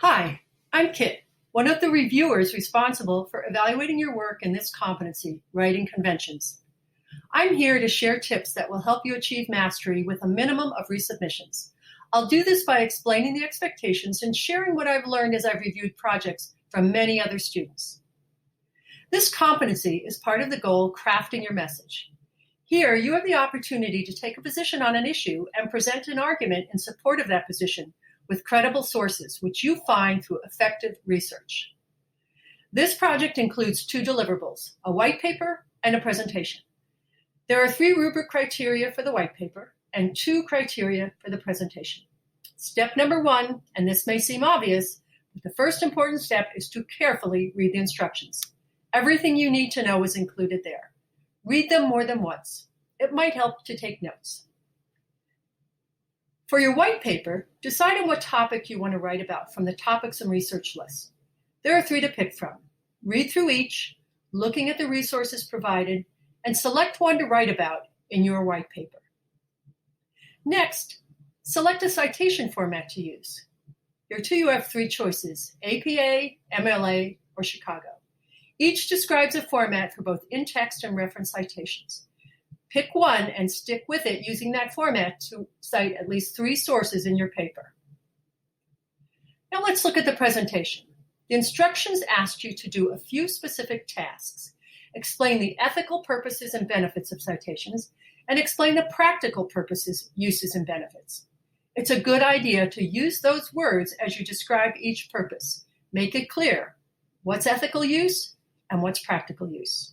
Hi, I'm Kit, one of the reviewers responsible for evaluating your work in this competency, writing conventions. I'm here to share tips that will help you achieve mastery with a minimum of resubmissions. I'll do this by explaining the expectations and sharing what I've learned as I've reviewed projects from many other students. This competency is part of the goal crafting your message. Here, you have the opportunity to take a position on an issue and present an argument in support of that position with credible sources, which you find through effective research. This project includes 2 deliverables, a white paper and a presentation. There are 3 rubric criteria for the white paper and 2 criteria for the presentation. Step number 1, and this may seem obvious, but the first important step is to carefully read the instructions. Everything you need to know is included there. Read them more than once. It might help to take notes. For your white paper, decide on what topic you want to write about from the topics and research list. There are 3 to pick from. Read through each, looking at the resources provided, and select one to write about in your white paper. Next, select a citation format to use. Here too you have 3 choices, APA, MLA, or Chicago. Each describes a format for both in-text and reference citations. Pick one and stick with it using that format to cite at least 3 sources in your paper. Now let's look at the presentation. The instructions asked you to do a few specific tasks, explain the ethical purposes and benefits of citations, and explain the practical purposes, uses, and benefits. It's a good idea to use those words as you describe each purpose. Make it clear what's ethical use and what's practical use.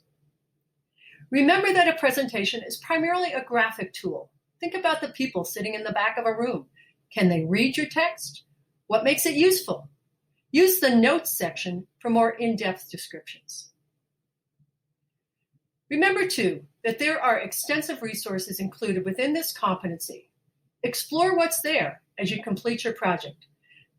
Remember that a presentation is primarily a graphic tool. Think about the people sitting in the back of a room. Can they read your text? What makes it useful? Use the notes section for more in-depth descriptions. Remember, too, that there are extensive resources included within this competency. Explore what's there as you complete your project.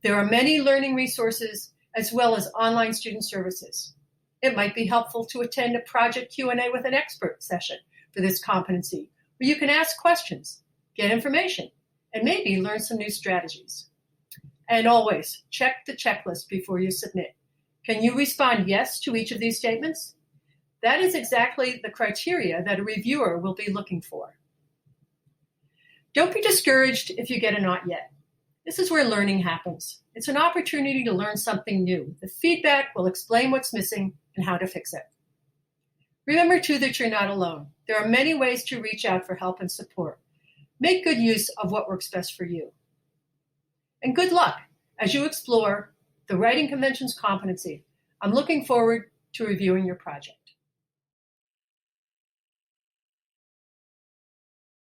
There are many learning resources as well as online student services. It might be helpful to attend a project Q&A with an expert session for this competency, where you can ask questions, get information, and maybe learn some new strategies. And always, check the checklist before you submit. Can you respond yes to each of these statements? That is exactly the criteria that a reviewer will be looking for. Don't be discouraged if you get a not yet. This is where learning happens. It's an opportunity to learn something new. The feedback will explain what's missing and how to fix it. Remember, too, that you're not alone. There are many ways to reach out for help and support. Make good use of what works best for you. And good luck as you explore the Writing Conventions competency. I'm looking forward to reviewing your project.